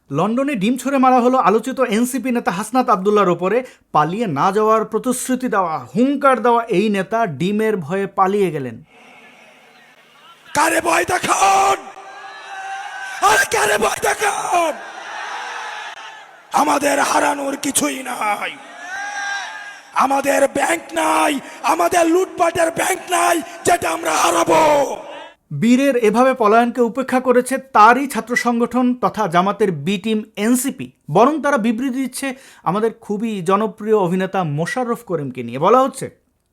লন্ডনে ডিম ছুঁড়ে মারা হলো আলোচিত এনসিপি নেতা হাসনাত আবদুল্লাহর ওপরে। পালিয়ে না যাওয়ার প্রতিশ্রুতি দেওয়া, হুঙ্কার দেওয়া এই নেতা ডিমের ভয়ে পালিয়ে গেলেন। কারে ভয় দেখান, আরে কারে ভয় দেখান, আমাদের হারানোর কিছুই নাই। আমাদের ব্যাংক নাই, আমাদের লুটপাটের ব্যাংক নাই যেটা আমরা হারাবো। বীরের এভাবে পলায়নকে উপেক্ষা করেছে তারই ছাত্র সংগঠন তথা জামাতের বি টিম এনসিপি। বরং তারা বিবৃতি দিচ্ছে আমাদের খুবই জনপ্রিয় অভিনেতা মোশাররফ করিমকে নিয়ে। বলা হচ্ছে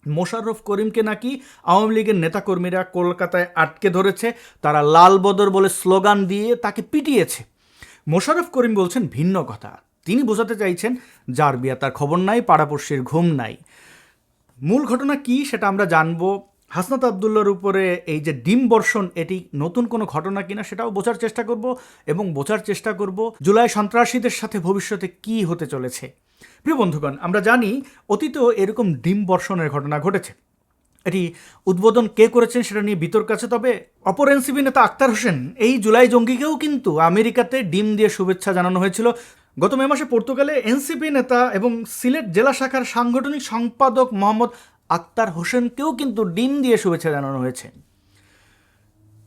মোশাররফ করিমকে নাকি আওয়ামী লীগের নেতাকর্মীরা কলকাতায় আটকে ধরেছে, তারা লাল বদর বলে স্লোগান দিয়ে তাকে পিটিয়েছে। মোশাররফ করিম বলছেন ভিন্ন কথা। তিনি বোঝাতে চাইছেন যার বিয়া তার খবর নাই, পাড়াপড়শির ঘুম নাই। মূল ঘটনা কি সেটা আমরা জানবো। হাসনাত আবদুল্লার উপরে এই যে ডিম বর্ষণ, এটি নতুন কোনো ঘটনা কিনা সেটাও বোঝার চেষ্টা করব, এবং বোঝার চেষ্টা করব জুলাই সন্ত্রাসীদের সাথে ভবিষ্যতে কি হতে চলেছে। প্রিয় বন্ধুগণ, আমরা জানি অতীতেও এরকম ডিম বর্ষণের ঘটনা ঘটেছে। এটি উদ্বোধন কে করেছেন সেটা নিয়ে বিতর্ক আছে। তবে অপর এনসিপি নেতা আক্তার হোসেন এই জুলাই জঙ্গিকেও কিন্তু আমেরিকাতে ডিম দিয়ে শুভেচ্ছা জানানো হয়েছিল। গত মে মাসে পর্তুগালে এনসিপি নেতা এবং সিলেট জেলা শাখার সাংগঠনিক সম্পাদক মোহাম্মদ আক্তার হোসেনকেও কিন্তু ডিম দিয়ে শুভেচ্ছা জানানো হয়েছে।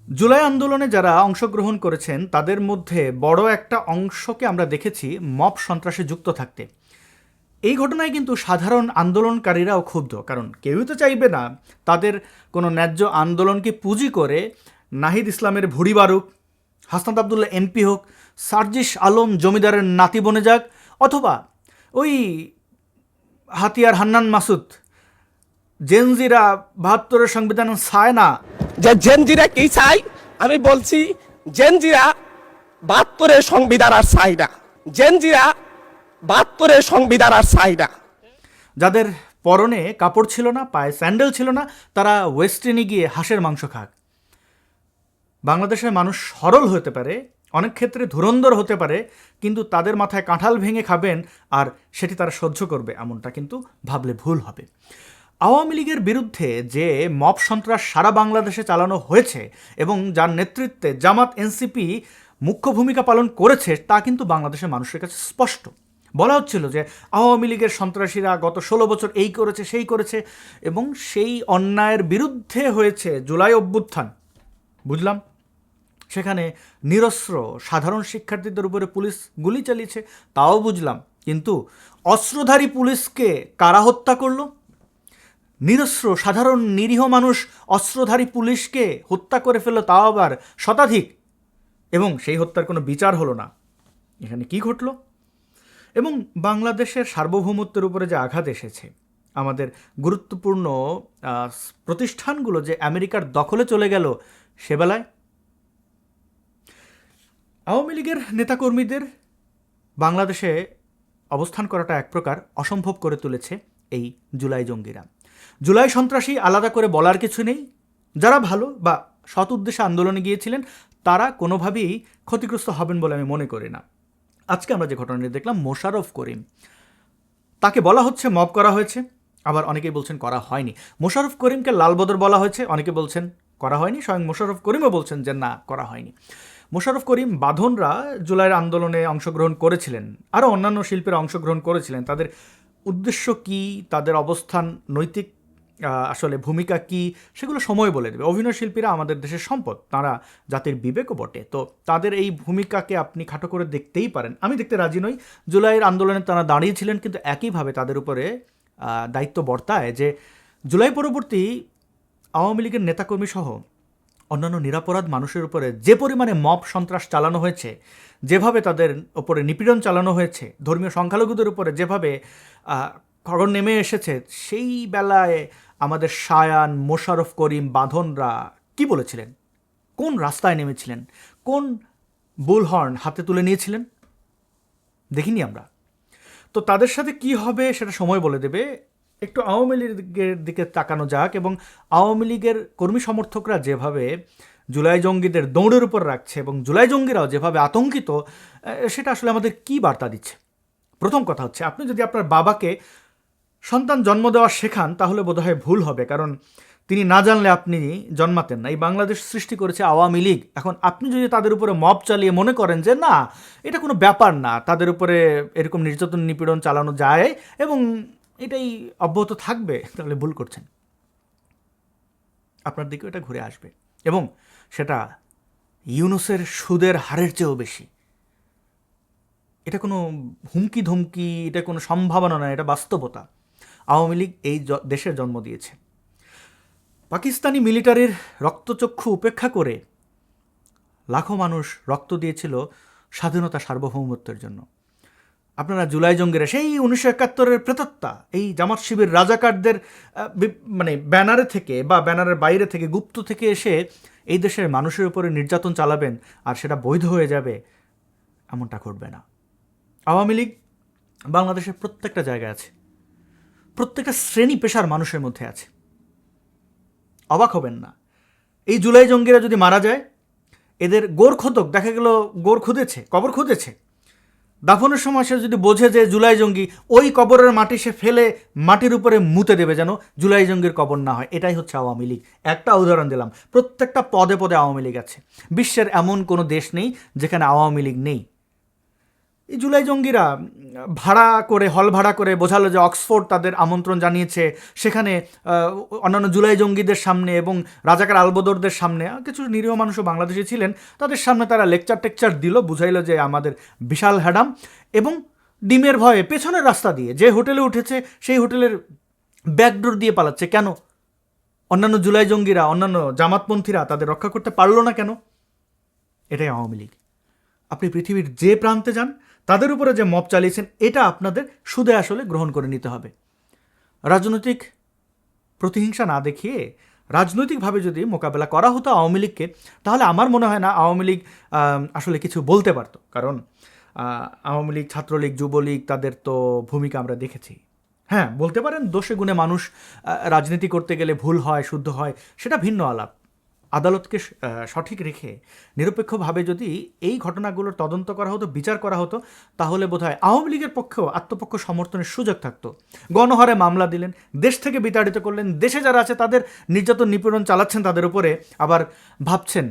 জুলাই আন্দোলনে যারা অংশগ্রহণ করেছেন তাদের মধ্যে বড় একটা অংশকে আমরা দেখেছি মব সন্ত্রাসে যুক্ত থাকতে। এই ঘটনায় কিন্তু সাধারণ আন্দোলনকারীরাও ক্ষুব্ধ, কারণ কেউই তো চাইবে না তাদের কোনো ন্যায্য আন্দোলনকে পুঁজি করে নাহিদ ইসলামের ভুড়ি বারুক, হাসনাত আবদুল্লাহ এমপি হোক, সার্জিস আলম জমিদারের নাতি বনে যাক, অথবা ওই হাতিয়ার হান্নান মাসুদ জেনজিরা ৭২-এর সংবিধান চায় না। যে জেনজিরা কি চাই, আমি বলছি জেনজিরা ৭২-এর সংবিধান আর চাই না। জেনজিরা ৭২-এর সংবিধান আর চাই না। যাদের পরনে কাপড় ছিল না, পায়ে স্যান্ডেল ছিল না, তারা ওয়েস্টার্নে গিয়ে হাঁসের মাংস খাক। বাংলাদেশের মানুষ সরল হতে পারে, অনেক ক্ষেত্রে ধুরন্ধর হতে পারে, কিন্তু তাদের মাথায় কাঁঠাল ভেঙে খাবেন আর সেটি তারা সহ্য করবে, এমনটা কিন্তু ভাবলে ভুল হবে। আওয়ামী লীগের বিরুদ্ধে যে মব সন্ত্রাস সারা বাংলাদেশে চালানো হয়েছে এবং যার নেতৃত্বে জামাত এনসিপি মুখ্য ভূমিকা পালন করেছে তা কিন্তু বাংলাদেশের মানুষের কাছে স্পষ্ট। বলা হচ্ছিল যে আওয়ামী লীগের সন্ত্রাসীরা গত ১৬ বছর এই করেছে সেই করেছে, এবং সেই অন্যায়ের বিরুদ্ধে হয়েছে জুলাই অভ্যুত্থান। বুঝলাম সেখানে নিরস্ত্র সাধারণ শিক্ষার্থীদের উপরে পুলিশ গুলি চালিয়েছে, তাও বুঝলাম, কিন্তু অস্ত্রধারী পুলিশকে কারা হত্যা করলো? নিরস্ত্র সাধারণ নিরীহ মানুষ অস্ত্রধারী পুলিশকে হত্যা করে ফেলল, তাও আবার শতাধিক, এবং সেই হত্যার কোনো বিচার হলো না। এখানে কি ঘটল? এবং বাংলাদেশের সার্বভৌমত্বের উপরে যে আঘাত এসেছে, আমাদের গুরুত্বপূর্ণ প্রতিষ্ঠানগুলো যে আমেরিকার দখলে চলে গেল, সেবেলায় আওয়ামী লীগের নেতাকর্মীদের বাংলাদেশে অবস্থান করাটা এক প্রকার অসম্ভব করে তুলেছে এই জুলাই জঙ্গিরা। জুলাই সন্ত্রাসী আলাদা করে বলার কিছু নেই। যারা ভালো বা সৎ উদ্দেশ্যে আন্দোলনে গিয়েছিলেন তারা কোনোভাবেই ক্ষতিগ্রস্ত হবেন বলে আমি মনে করি না। আজকে আমরা যে ঘটনাটি দেখলাম, মোশাররফ করিম, তাকে বলা হচ্ছে মব করা হয়েছে, আবার অনেকেই বলছেন করা হয়নি। মোশাররফ করিমকে লালবদর বলা হয়েছে, অনেকে বলছেন করা হয়নি, স্বয়ং মোশাররফ করিমও বলছেন যে না, করা হয়নি। মোশাররফ করিম বাঁধনরা জুলাইয়ের আন্দোলনে অংশগ্রহণ করেছিলেন, আরও অন্যান্য শিল্পীরা অংশগ্রহণ করেছিলেন। তাদের উদ্দেশ্য কি, তাদের অবস্থান, নৈতিক আসলে ভূমিকা কি, সেগুলো সময় বলে দেবে। অভিনয় শিল্পীরা আমাদের দেশের সম্পদ, তারা জাতির বিবেকও বটে, তো তাদের এই ভূমিকাকে আপনি খাটো করে দেখতেই পারেন। আমি দেখতে রাজি নই। জুলাইয়ের আন্দোলনে তারা দাঁড়িয়েছিলেন, কিন্তু একইভাবে তাদের উপরে দায়িত্ব বর্তায় যে জুলাই পরবর্তী আওয়ামী লীগের নেতাকর্মী সহ অন্যান্য নিরাপরাধ মানুষের উপরে যে পরিমাণে মব সন্ত্রাস চালানো হয়েছে, যেভাবে তাদের ওপরে নিপীড়ন চালানো হয়েছে, ধর্মীয় সংখ্যালঘুদের উপরে যেভাবে খবর নেমে এসেছে, সেই বেলায় আমাদের শায়ান, মোশাররফ করিম, বাঁধনরা কি বলেছিলেন? কোন রাস্তায় নেমেছিলেন? কোন বুলহর্ন হাতে তুলে নিয়েছিলেন? দেখিনি আমরা। তো তাদের সাথে কি হবে সেটা সময় বলে দেবে। একটু আওয়ামী লীগের দিকে তাকানো যাক, এবং আওয়ামী লীগের কর্মী সমর্থকরা যেভাবে জুলাই জঙ্গিদের দৌড়ের উপর রাখছে এবং জুলাই জঙ্গিরাও যেভাবে আতঙ্কিত, সেটা আসলে আমাদের কি বার্তা দিচ্ছে? প্রথম কথা হচ্ছে, আপনি যদি আপনার বাবাকে সন্তান জন্ম দেওয়া শেখান তাহলে বোধহয় ভুল হবে, কারণ তিনি না জানলে আপনি জন্মাতেন না। এই বাংলাদেশ সৃষ্টি করেছে আওয়ামী লীগ। এখন আপনি যদি তাদের উপরে মব চালিয়ে মনে করেন যে না এটা কোনো ব্যাপার না, তাদের উপরে এরকম নির্যাতন নিপীড়ন চালানো যায় এবং এটাই অব্যাহত থাকবে, তাহলে ভুল করছেন। আপনার দিকেও এটা ঘুরে আসবে এবং সেটা ইউনূসের সুদের হারের চেয়েও বেশি। এটা কোনো হুমকি ধমকি, এটা কোনো সম্ভাবনা নয়, এটা বাস্তবতা। আওয়ামী লীগ এই দেশের জন্ম দিয়েছে। পাকিস্তানি মিলিটারির রক্তচক্ষু উপেক্ষা করে লাখো মানুষ রক্ত দিয়েছিল স্বাধীনতা সার্বভৌমত্বের জন্য। আপনারা জুলাই জঙ্গিরা সেই 1971-এর প্রেতাত্মা, এই জামাত শিবির রাজাকারদের মানে ব্যানারে থেকে বা ব্যানারের বাইরে থেকে গুপ্ত থেকে এসে এই দেশের মানুষের উপরে নির্যাতন চালাবেন আর সেটা বৈধ হয়ে যাবে, এমনটা ঘটবে না। আওয়ামী লীগ বাংলাদেশের প্রত্যেকটা জায়গায় আছে, প্রত্যেকটা শ্রেণী পেশার মানুষের মধ্যে আছে। অবাক হবেন না, এই জুলাই জঙ্গিরা যদি মারা যায়, এদের গোরখোদক দেখা গেল গোর খুঁদেছে, কবর খুঁদেছে, দাফনের সময় সে যদি বোঝে যে জুলাই জঙ্গি, ওই কবরের মাটি সে ফেলে মাটির উপরে মুতে দেবে যেন জুলাই জঙ্গির কবর না হয়। এটাই হচ্ছে আওয়ামী লীগ। একটা উদাহরণ দিলাম, প্রত্যেকটা পদে পদে আওয়ামী লীগ আছে। বিশ্বের এমন কোনো দেশ নেই যেখানে আওয়ামী লীগ নেই। এই জুলাই জঙ্গিরা হল ভাড়া করে বোঝালো যে অক্সফোর্ড তাদের আমন্ত্রণ জানিয়েছে, সেখানে অন্যান্য জুলাই জঙ্গিদের সামনে এবং রাজাকার আলবদরদের সামনে, কিছু নিরীহ মানুষও বাংলাদেশে ছিলেন, তাদের সামনে তারা লেকচার দিল, বুঝাইলো যে আমাদের বিশাল হ্যাডাম, এবং ডিমের ভয়ে পেছনের রাস্তা দিয়ে যে হোটেলে উঠেছে সেই হোটেলের ব্যাকডোর দিয়ে পালাচ্ছে। কেন? অন্যান্য জুলাই জঙ্গিরা, অন্যান্য জামাতপন্থীরা তাদের রক্ষা করতে পারলো না কেন? এটাই আওয়ামী লীগ। আপনি পৃথিবীর যে প্রান্তে যান, তাদের উপরে যে মব চালিয়েছেন, এটা আপনাদের সুদে আসলে গ্রহণ করে নিতে হবে। রাজনৈতিক প্রতিহিংসা না দেখিয়ে রাজনৈতিকভাবে যদি মোকাবেলা করা হতো আওয়ামী লীগকে, তাহলে আমার মনে হয় না আওয়ামী লীগ আসলে কিছু বলতে পারত। কারণ আওয়ামী লীগ, ছাত্রলীগ, যুবলীগ, তাদের তো ভূমিকা আমরা দেখেছি। হ্যাঁ, বলতে পারেন দোষে গুণে মানুষ রাজনীতি করতে গেলে ভুল হয়, শুদ্ধ হয়, সেটা ভিন্ন আলাপ। আদালতকে সঠিক রেখে নিরপেক্ষভাবে যদি এই ঘটনাগুলোর তদন্ত করা হতো, বিচার করা হতো, তাহলে বোধহয় আওয়ামী লীগের পক্ষেও আত্মপক্ষ সমর্থনের সুযোগ থাকতো। গণহারে মামলা দিলেন, দেশ থেকে বিতাড়িত করলেন, দেশে যারা আছে তাদের নির্যাতন নিপীড়ন চালাচ্ছেন তাদের উপরে, আবার ভাবছেন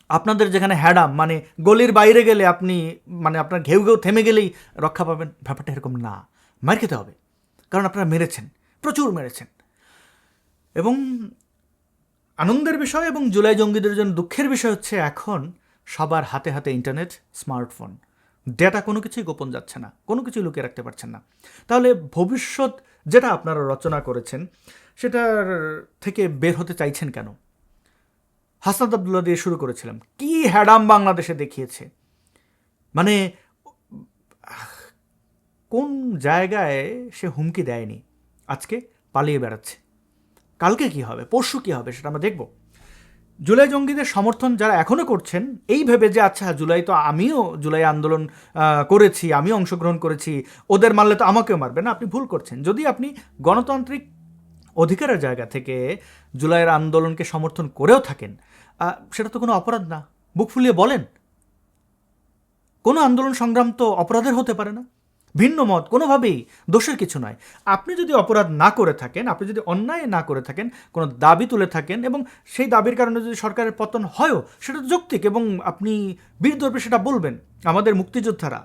আপনাদের যেখানে হ্যাডাম, মানে গলির বাইরে গেলে আপনি, মানে আপনার ঘেউ থেমে গেলেই রক্ষা পাবেন। ব্যাপারটা এরকম না, মার খেতে হবে, কারণ আপনারা মেরেছেন, প্রচুর মেরেছেন। এবং আনন্দের বিষয় এবং জুলাই জঙ্গিদের জন্য দুঃখের বিষয় হচ্ছে এখন সবার হাতে হাতে ইন্টারনেট, স্মার্টফোন, ডেটা, কোনো কিছুই গোপন যাচ্ছে না, কোনো কিছুই লুকিয়ে রাখতে পারছেন না। তাহলে ভবিষ্যৎ যেটা আপনারা রচনা করেছেন সেটার থেকে বের হতে চাইছেন কেন? হাসনাত আবদুল্লাহ দিয়ে শুরু করেছিলাম, কি হ্যাডাম বাংলাদেশে দেখিয়েছে, মানে কোন জায়গায় সে হুমকি দেয়নি, আজকে পালিয়ে বেড়াচ্ছে। কালকে কি হবে, পরশু কি হবে, সেটা আমরা দেখব। জুলাই জঙ্গিদের সমর্থন যারা এখনও করছেন এই ভেবে যে আচ্ছা জুলাই তো আমিও জুলাই আন্দোলন করেছি, আমিও অংশগ্রহণ করেছি, ওদের মারলে তো আমাকেও মারবে না, আপনি ভুল করছেন। যদি আপনি গণতান্ত্রিক অধিকারের জায়গা থেকে জুলাইয়ের আন্দোলনকে সমর্থন করেও থাকেন, সেটা তো কোনো অপরাধ না, বুক ফুলিয়ে বলেন। কোনো আন্দোলন সংগ্রাম তো অপরাধের হতে পারে না। ভিন্ন মত কোনোভাবেই দোষের কিছু নয়। আপনি যদি অপরাধ না করে থাকেন, আপনি যদি অন্যায় না করে থাকেন, কোনো দাবি তুলে থাকেন এবং সেই দাবির কারণে যদি সরকারের পতন হয়ও, সেটা যৌক্তিক এবং আপনি বীরদর্পে সেটা বলবেন। আমাদের মুক্তিযোদ্ধারা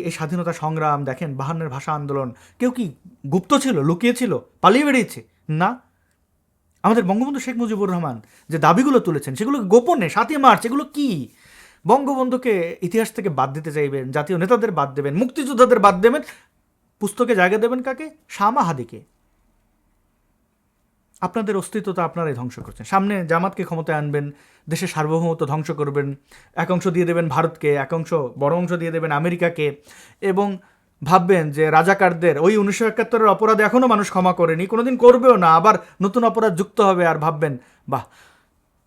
এই স্বাধীনতা সংগ্রাম দেখেন, 52-এর ভাষা আন্দোলন, কেউ কি গুপ্ত ছিল, লুকিয়ে ছিল, পালিয়ে বেরিয়েছে? না। আমাদের বঙ্গবন্ধু শেখ মুজিবুর রহমান যে দাবিগুলো তুলেছেন সেগুলো গোপনে, 7ই মার্চ, এগুলো কি বঙ্গবন্ধুকে ইতিহাস থেকে বাদ দিতে চাইবেন, জাতীয় নেতাদের বাদ দেবেন, মুক্তিযোদ্ধাদের বাদ দেবেন, পুস্তকে জায়গা দেবেন কাকে? শাহ মাহাদিকে। আপনাদের অস্তিত্ব তো আপনারাই ধ্বংস করছেন। সামনে জামাতকে ক্ষমতায় আনবেন, দেশের সার্বভৌমত্ব ধ্বংস করবেন, এক অংশ দিয়ে দেবেন ভারতকে, এক অংশ, বড় অংশ দিয়ে দেবেন আমেরিকাকে, এবং ভাববেন যে রাজাকারদের ওই 1971-এর অপরাধ এখনও মানুষ ক্ষমা করেনি, কোনোদিন করবেও না, আবার নতুন অপরাধ যুক্ত হবে, আর ভাববেন বাহ।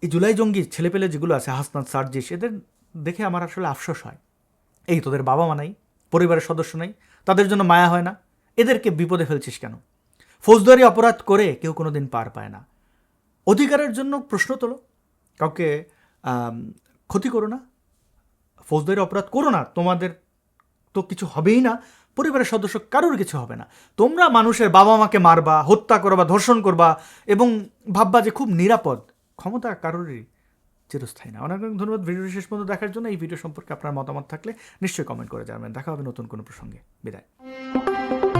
এই জুলাই জঙ্গি ছেলেপেলে যেগুলো আছে, হাসনাত, সার্জিস, এদের দেখে আমার আসলে আফসোস হয়। এই তোদের বাবা মা নাই, পরিবারের সদস্য নাই, তাদের জন্য মায়া হয় না? এদেরকে বিপদে ফেলছিস কেন? ফৌজদারি অপরাধ করে কেউ কোনো দিন পার পায় না। অধিকারের জন্য প্রশ্ন তোলো, কাউকে ক্ষতি করো না, ফৌজদারি অপরাধ করো না, তোমাদের তো কিছু হবেই না, পরিবারের সদস্য কারোর কিছু হবে না। তোমরা মানুষের বাবা মাকে মারবা, হত্যা করবা, ধর্ষণ করবা এবং ভাববা যে খুব নিরাপদ। ক্ষমতা কারোরই চিরস্থায়ী না। অনেক অনেক ধন্যবাদ ভিডিওটি শেষ পর্যন্ত দেখার জন্য। এই ভিডিও সম্পর্কে আপনার মতামত থাকলে নিশ্চয়ই কমেন্ট করে জানাবেন। দেখা হবে নতুন কোনো প্রসঙ্গে। বিদায়।